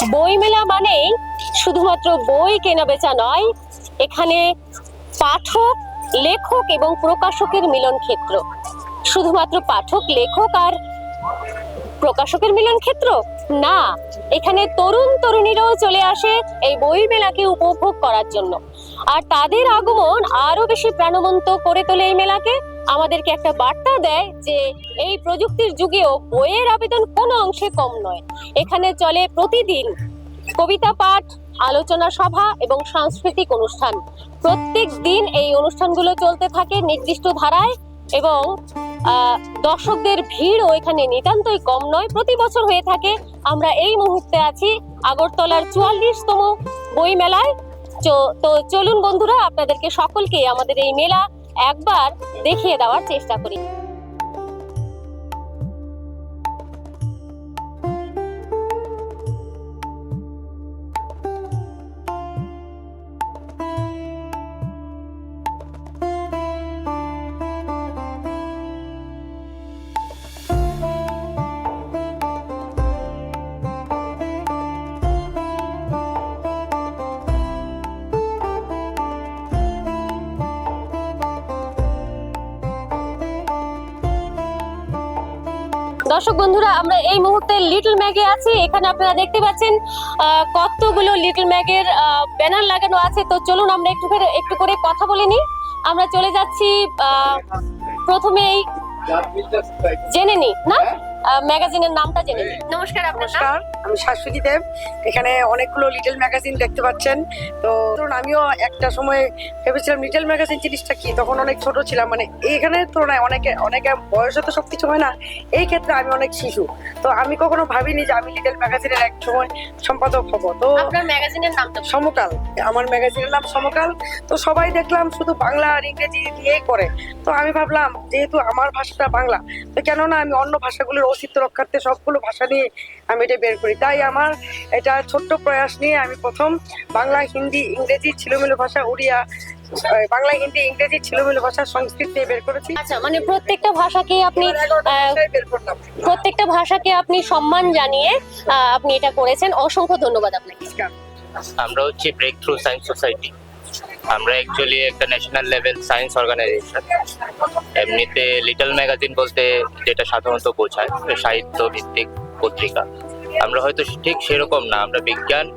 বইমেলা মানেই শুধুমাত্র বই কেনা বেচা নয়, এখানে পাঠক, লেখক এবং প্রকাশকের মিলন ক্ষেত্র। শুধুমাত্র পাঠক, লেখক আর প্রকাশকের মিলন ক্ষেত্র না, এখানে তরুণ তরুণীরাও চলে আসে এই বই মেলাকে উপভোগ করার জন্য। আর তাদের আগমন আরো বেশি প্রাণবন্ত করে তোলে এই মেলাকে, আমাদেরকে একটা বার্তা দেয় যে এই প্রযুক্তির যুগেও বইয়ের আবেদন কোনো অংশে কম নয়। এখানে চলে প্রতিদিন কবিতা পাঠ, আলোচনা সভা এবং সাংস্কৃতিক অনুষ্ঠান। প্রত্যেক দিন এই অনুষ্ঠানগুলো চলতে থাকে নির্দিষ্ট ধারায় এবং দর্শকদের ভিড়ও এখানে নিতান্তই কম নয়, প্রতি বছর হয়ে থাকে। আমরা এই মুহূর্তে আছি আগরতলার 44তম বই মেলায়। তো চলুন বন্ধুরা, আপনাদেরকে সকলকে আমাদের এই মেলা একবার দেখিয়ে দেওয়ার চেষ্টা করি। দর্শক বন্ধুরা, আমরা এই মুহূর্তে লিটল ম্যাগে আছি। এখানে আপনারা দেখতে পাচ্ছেন কতগুলো লিটল ম্যাগের ব্যানার লাগানো আছে। তো চলুন আমরা একটু করে কথা বলে নিই। আমরা চলে যাচ্ছি প্রথমেই জেনে নিই না ম্যাগাজিনের নামটা জেনে নিই। নমস্কার, আপনার নাম? আমি শাশ্বতী দেব। এখানে অনেকগুলো লিটল ম্যাগাজিন দেখতে পাচ্ছেন। তো ধরুন আমিও একটা সময় ভেবেছিলাম লিটল ম্যাগাজিন জিনিসটা কি, তখন অনেক ছোট ছিলাম। মানে এইখানে তুলনায় অনেকে বয়সে তো সবকিছু হয় না, এই ক্ষেত্রে আমি অনেক শিশু। তো আমি কখনো ভাবিনি যে আমি লিটল ম্যাগাজিনের এক সময় সম্পাদক হব। তো আপনার ম্যাগাজিনের নামটা? সমকাল। আমার ম্যাগাজিনের নাম সমকাল। তো সবাই দেখলাম শুধু বাংলা আর ইংরেজি দিয়েই করে। তো আমি ভাবলাম যেহেতু আমার ভাষাটা বাংলা, তো কেননা আমি অন্য ভাষাগুলোর অস্তিত্ব রক্ষার্থে সবগুলো ভাষা নিয়ে আমি এটা বের করি। তাই আমার এটা ছোট্ট প্রয়াস নিয়ে আমি প্রথম বাংলা, হিন্দি, ইংরেজি, ছিলোমিলো ভাষা, উড়িয়া, বাংলা, হিন্দি, ইংরেজি, ছিলোমিলো ভাষা, সংস্কৃত নিয়ে বের করেছি। আচ্ছা, মানে প্রত্যেকটা ভাষাকে আপনি সম্মান জানিয়ে আপনি এটা করেছেন। অসংখ্য ধন্যবাদ আপনাকে। আমরা হচ্ছে ব্রেক থ্রু সায়েন্স সোসাইটি। আমরা অ্যাকচুয়ালি একটা ন্যাশনাল লেভেল সায়েন্স অর্গানাইজেশন। এমনিতে লিটল ম্যাগাজিন বলতে যেটা সাধারণত বোঝায় সাহিত্য ভিত্তিক পত্রিকা, আমরা হয়তো ঠিক সেরকম না। আমরা বিজ্ঞান,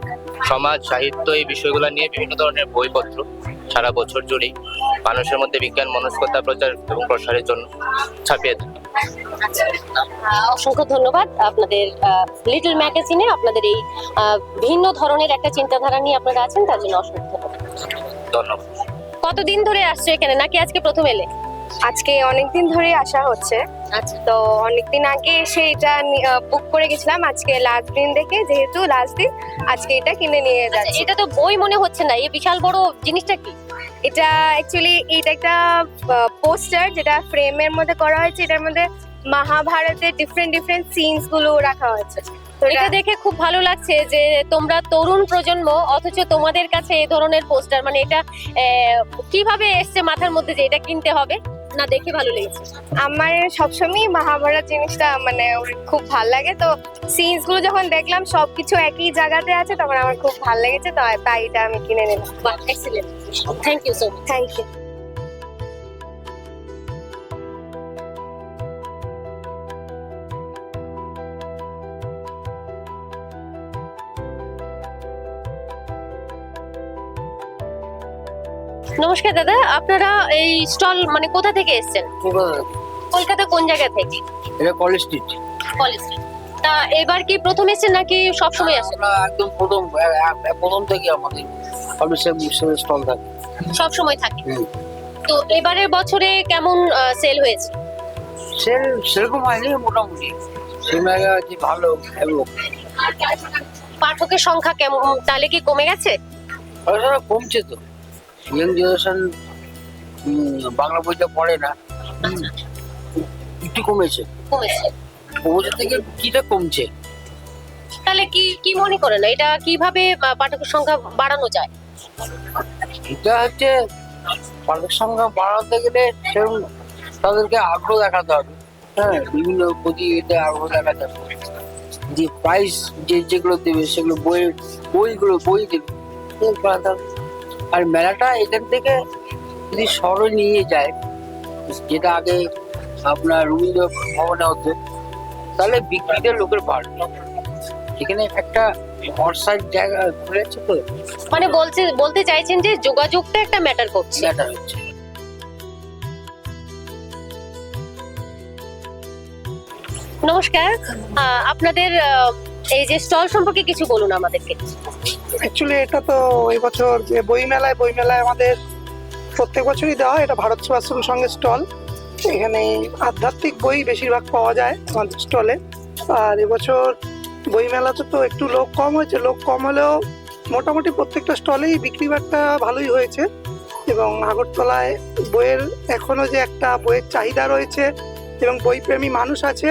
সমাজ, সাহিত্য এই বিষয়গুলো নিয়ে বিভিন্ন ধরনের বইপত্র সারা বছর জুড়েই মানুষের মধ্যে বিজ্ঞান মনস্কতা প্রচার এবং প্রসারের জন্য ছাপিয়ে থাকি। অসংখ্য ধন্যবাদ আপনাদের লিটল ম্যাগাজিনে আপনাদের এই ভিন্ন ধরনের একটা চিন্তাধারা নিয়ে আপনারা আছেন, তার জন্য অসংখ্য ধন্যবাদ। কতদিন ধরে আসছো এখানে, নাকি আজকে প্রথম এলে? আজকে অনেকদিন ধরে আসা হচ্ছে। আচ্ছা, তো অনেকদিন আগে এসে এটা বুক করে গেছিলাম। আজকে লাস্ট দিন দেখে, যেহেতু লাস্ট দিন, আজকে এটা কিনে নিয়ে যাচ্ছি। এটা তো বই মনে হচ্ছে না, এই বিশাল বড় জিনিসটা কি? এটা অ্যাকচুয়ালি এটা একটা পোস্টার যেটা ফ্রেমের মধ্যে করা হয়েছে। এটার মধ্যে মহাভারতের ডিফারেন্ট সিনস গুলো রাখা হয়েছে। তো এটা দেখে খুব ভালো লাগছে যে তোমরা তরুণ প্রজন্ম, অথচ তোমাদের কাছে এই ধরনের পোস্টার, মানে এটা কিভাবে এসছে মাথার মধ্যে যে এটা কিনতে হবে? না, দেখে ভালো লেগেছে। আমার সবসময় মহাভারত জিনিসটা মানে খুব ভালো লাগে। তো সিনস গুলো যখন দেখলাম সবকিছু একই জায়গাতে আছে, তখন আমার খুব ভালো লেগেছে। তো তাই এটা আমি কিনে নিলাম। বাহ, excellent, thank you so much. Thank you. নমস্কার দাদা, আপনারা এই স্টল মানে কোথা থেকে এসেছেন? কলকাতা কোন জায়গা থেকে? এটা কলেজ স্ট্রিট। College street. তা এবার কি প্রথম এসেছেন নাকি সবসময় আসেন? আমরা একদম প্রথম থেকে আমাদের কলেজের স্টল থাকে, সব সময় থাকে। তো এবারের বছরে কেমন সেল হয়েছে? সেরকম হয়নি, মোটামুটি সিনেমাটা যে ভালো এবং পাঠকের সংখ্যা কেমন, তাহলে কি কমে গেছে? কমছে। তো ইয়াং জেনারেশন বাংলা বইটা পড়ে না, একটু কমেছে। কমেছে থেকে কিটা কমছে। তাহলে কি মনে করেন এটা কিভাবে পাঠকের সংখ্যা বাড়ানো যায়? এটা হচ্ছে পাঠক সংখ্যা বাড়াতে গেলে সেরকম তাদেরকে আগ্রহ দেখাতে হবে। হ্যাঁ, বিভিন্ন প্রতিযোগিতায় আগ্রহ দেখাতে হবে। যে প্রাইস যেগুলো দেবে সেগুলো বই দেবে খুব আলাদা। আর মেলাটা এখান থেকে যদি শহরে নিয়ে যায়, যেটা আগে আপনার রবীন্দ্র ভবনে হতো, তাহলে বিক্রিতে লোকের বাড়বে। এখানে একটা অনসাইড জায়গা খুলেছে তো, মানে বলতে চাইছেন যে যোগাযোগটা একটা ম্যাটার করছে। ম্যাটার হচ্ছে। নমস্কার, আপনাদের এই যে স্টল সম্পর্কে কিছু বলুন আমাদেরকে। অ্যাকচুয়ালি এটা তো এবছর যে বইমেলায় আমাদের প্রত্যেক বছরই দেওয়া হয়। এটা ভারত সেবাশ্রম সঙ্গে স্টল। এখানে আধ্যাত্মিক বই বেশিরভাগ পাওয়া যায় আমাদের স্টলে। আর এবছর বইমেলাতে তো একটু লোক কম হয়েছে, লোক কম হলেও মোটামুটি প্রত্যেকটা স্টলেই বিক্রি বাট্টা ভালোই হয়েছে। এবং আগরতলায় বইয়ের এখনো যে একটা বইয়ের চাহিদা রয়েছে এবং বইপ্রেমী মানুষ আছে,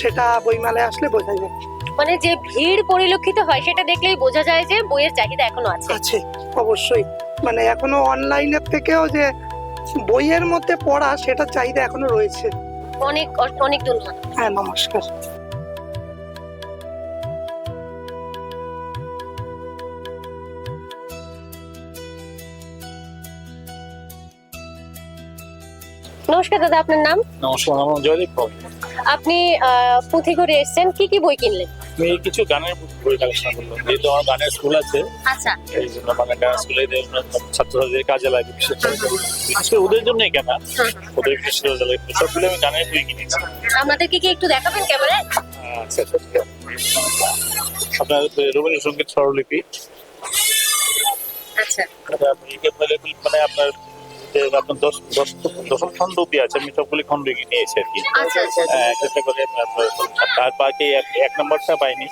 সেটা বইমেলায় আসলে বোঝা যায়। মানে যে ভিড় পরিলক্ষিত হয় সেটা দেখলেই বোঝা যায় যে বইয়ের চাহিদা এখনো আছে। আছে অবশ্যই, মানে এখনো অনলাইনের থেকেও যে বইয়ের মধ্যে পড়া, সেটা চাহিদা এখনো রয়েছে। অনেক অনেক ধন্যবাদ। হ্যাঁ, নমস্কার। নমস্কার দাদা, আপনার নাম? নমস্কার, আমার জয়দীপ পাল। আপনি পুঁথিগড়ে এসেছেন, কি কি বই কিনলেন? আমি কিছু গানের বই কালেকশন করলাম, যেহেতু আমার গানের স্কুল আছে, আচ্ছা, এই জন্য মানে গানের স্কুলে ছাত্রছাত্রীদের কাজে লাগে, বিশেষ করে ওদের জন্যই কেনা, ওদের বিশেষ কাজে লাগে। সবগুলো আমি গানের বই কিনেছি। আমাদেরকে কি একটু দেখাবেন ক্যামেরায়? আচ্ছা, আপনার রবীন্দ্রসঙ্গীত স্বরলিপি, আচ্ছা, মানে আপনার আপনার দশম খণ্ড অব্দি আছে, আমি সবগুলি খণ্ড নিয়েছি আর কি। আচ্ছা, আচ্ছা, একটা করে তার বাকি এক নম্বরটা পাইনি,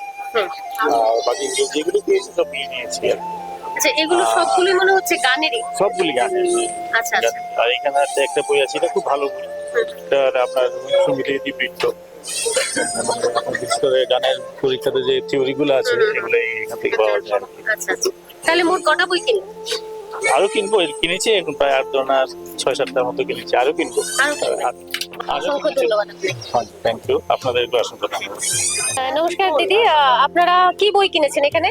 আর বাকি যেগুলো পেয়েছি সবগুলি নিয়েছি আর কি। আচ্ছা, এগুলো সবগুলি মনে হচ্ছে গানেরই। সবগুলি গান। আচ্ছা, আচ্ছা, আর এখানে একটা বই আছে, এটা খুব ভালো বই। এটা আপনার সঙ্গীতের ইতিবৃত্ত, বিশেষ করে গানের পরীক্ষাতে যে থিওরি গুলো আছে এগুলো এখান থেকে পাওয়া যায় আর কি। আচ্ছা, আচ্ছা। তাহলে মোট কটা বই কিনলেন? আরো কিনবো, কিনেছি এখন প্রায় 8 6-7টার মতো কিনেছি, আরো কিনবো। অসংখ্য ধন্যবাদ আপনাকে। থ্যাংক ইউ, আপনাদের অসংখ্য ধন্যবাদ। নমস্কার দিদি, আপনারা কি বই কিনেছেন এখানে?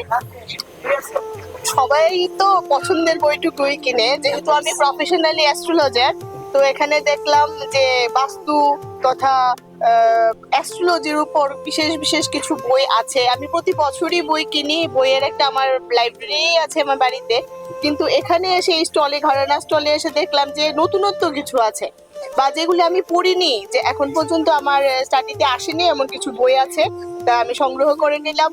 সবাই তো পছন্দের বইটুকুই কিনে, যেহেতু আমি প্রফেশনালি অ্যাস্ট্রোলজার, তো এখানে দেখলাম যে বাস্তু তথা অ্যাস্ট্রোলজির উপর বিশেষ বিশেষ কিছু বই আছে। আমি প্রতি বছরই বই কিনি, বইয়ের একটা আমার লাইব্রেরি আছে আমার বাড়িতে, কিন্তু এখানে এসে এই স্টলে, ঘরানা স্টলে এসে দেখলাম যে নতুনত্ব কিছু আছে বা যেগুলো আমি পড়িনি, যে এখন পর্যন্ত আমার স্টাডিতে আসেনি, এমন কিছু বই আছে। তা আমি সংগ্রহ করে নিলাম,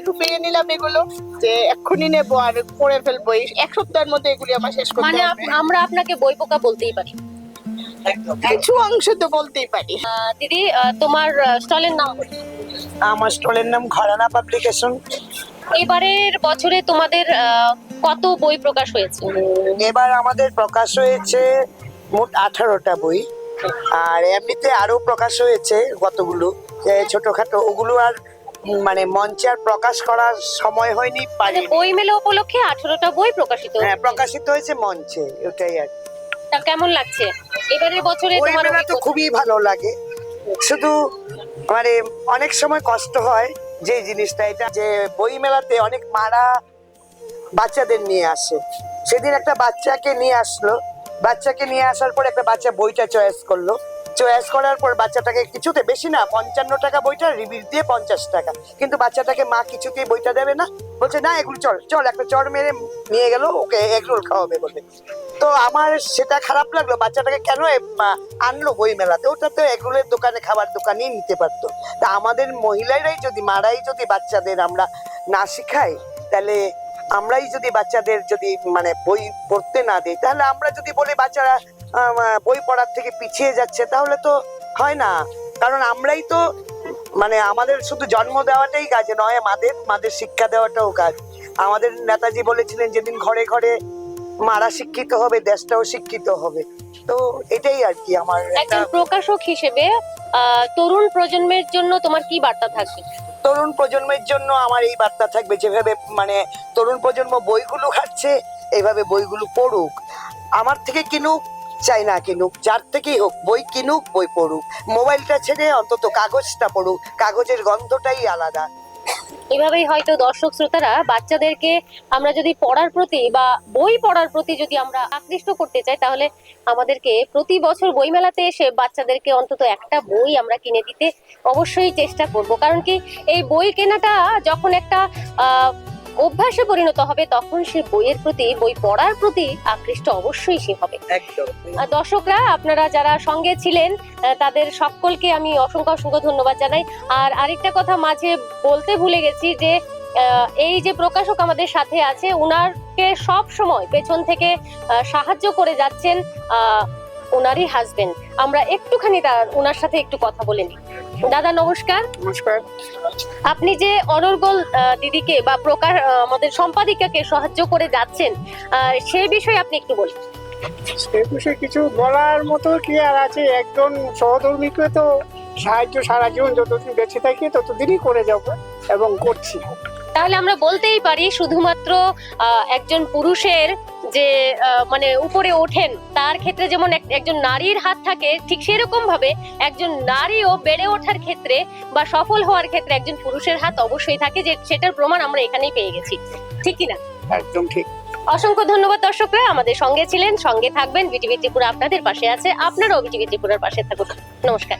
রুপিয়ে নিলাম এগুলো, যে এক্ষুনি নেবো আর পড়ে ফেলবো। এক সপ্তাহের মধ্যে এগুলি আমার শেষ করতে মানে হবে। আমরা আপনাকে বই পোকা বলতেই পারি। কিছু অংশ তো বলতেই পারি। দিদি, তোমার স্টলের নাম বলুন। আমার স্টলের নাম ঘরানা পাবলিকেশন। এবারের বছরে তোমাদের কত বই প্রকাশ হয়েছে? এবার আমাদের প্রকাশ হয়েছে মোট 18টা বই। আর এমনিতে আরো প্রকাশ হয়েছে কতগুলো ছোটখাটো, ওগুলো আর মানে মঞ্চে আর প্রকাশ করার সময় হয়নি, মানে পারি। বই মেলা উপলক্ষে 18টা বই প্রকাশিত হ্যাঁ, হয়েছে। প্রকাশিত হয়েছে মঞ্চে, ওটাই আর কি। তা কেমন লাগছে এবারের বছরে বই তোমার মেলা তো অভিজ্ঞতা? খুবই ভালো লাগে, শুধু মানে অনেক সময় কষ্ট হয় যে জিনিসটা, এটা যে বই মেলাতে অনেক মারা বাচ্চাদের নিয়ে আসে। সেদিন একটা বাচ্চাকে নিয়ে আসলো, বাচ্চাকে নিয়ে আসার পর একটা বাচ্চা বইটা চয়েস করলো, চয়েস করার পর বাচ্চাটাকে কিছুতে, বেশি না 55 টাকা বইটা, রিভিউ দিয়ে 50 টাকা, কিন্তু বাচ্চাটাকে মা কিছুতেই বইটা দেবে না, বলছে না এগুলো চল একটা চড় মেরে নিয়ে গেল, ওকে এগরোল খাওয়াবে বলে। তো আমার সেটা খারাপ লাগলো, বাচ্চাটাকে কেন আনলো বই মেলাতে, ওটা তো এগরোলের দোকানে, খাবার দোকানেই নিতে পারতো। তা আমাদের মহিলারাই যদি, মারাই যদি বাচ্চাদের আমরা না শিখাই, তাহলে আমরাই যদি বাচ্চাদের যদি মানে বই পড়তে না দিই, তাহলে আমরা যদি বলি বাচ্চারা বই পড়ার থেকে পিছিয়ে যাচ্ছে, তাহলে তো হয় না। কারণ আমরাই তো মানে আমাদের শুধু জন্ম দেওয়াটাই কাজ নয়, মাদের শিক্ষা দেওয়াটাও কাজ। আমাদের নেতাজি বলেছিলেন, যেদিন ঘরে ঘরে মারা শিক্ষিত হবে, দেশটাও শিক্ষিত হবে। তো এটাই আর কি আমার একজন প্রকাশক হিসেবে তরুণ প্রজন্মের জন্য তোমার কি বার্তা থাকবে? তরুণ প্রজন্মের জন্য আমার এই বার্তা থাকবে, যেভাবে মানে তরুণ প্রজন্ম বইগুলো খাচ্ছে, এইভাবে বইগুলো পড়ুক। আমার থেকে কিনুক, চাই না কিনুক, যার থেকেই হোক, বই কিনুক, বই পড়ুক। মোবাইলটা ছেড়ে অন্তত কাগজটা পড়ুক, কাগজের গন্ধটাই আলাদা। এভাবেই হয়তো দর্শক শ্রোতারা বাচ্চাদেরকে আমরা যদি পড়ার প্রতি বা বই পড়ার প্রতি যদি আমরা আকৃষ্ট করতে চাই, তাহলে আমাদেরকে প্রতি বছর বইমেলাতে এসে বাচ্চাদেরকে অন্তত একটা বই আমরা কিনে দিতে অবশ্যই চেষ্টা করব। কারণ কি, এই বই কেনাটা যখন একটা অভ্যাসে পরিণত হবে, তখন সে বইয়ের প্রতি, বই পড়ার প্রতি আকৃষ্ট অবশ্যই সে হবে। একদম। আর দর্শকরা, আপনারা যারা সঙ্গে ছিলেন তাদের সকলকে আমি অসংখ্য অসংখ্য ধন্যবাদ জানাই। আর আরেকটা কথা মাঝে বলতে ভুলে গেছি যে এই যে প্রকাশক আমাদের সাথে আছে, উনারকে সব সময় পেছন থেকে সাহায্য করে যাচ্ছেন ওনারই হাজবেন্ড। আমরা একটুখানি ওনার সাথে একটু কথা বলে নিই। দাদা নমস্কার। নমস্কার। আপনি যে অনর্গল দিদিকে বা আমাদের সম্পাদিকাকে সাহায্য করে যাচ্ছেন, সেই বিষয়ে আপনি একটু বলুন। সে বিষয়ে কিছু বলার মতো কি আর আছে, একজন সহধর্মীকে তো সাহায্য সারা জীবন যতদিন বেঁচে থাকি ততদিনই করে যাব এবং করছি। তাহলে আমরা বলতেই পারি শুধুমাত্র একজন পুরুষের যে মানে উপরে ওঠেন, তার ক্ষেত্রে যেমন একজন নারীর হাত থাকে, ঠিক সেরকম ভাবে একজন নারীও বেড়ে ওঠার ক্ষেত্রে বা সফল হওয়ার ক্ষেত্রে একজন পুরুষের হাত অবশ্যই থাকে, যে সেটার প্রমাণ আমরা এখানেই পেয়ে গেছি। ঠিক কিনা? একদম ঠিক। অসংখ্য ধন্যবাদ দর্শকরা, আমাদের সঙ্গে ছিলেন, সঙ্গে থাকবেন। বিটিভি ত্রিপুরা আপনাদের পাশে আছে, আপনারাও বিটিভি ত্রিপুরার পাশে থাকুন। নমস্কার।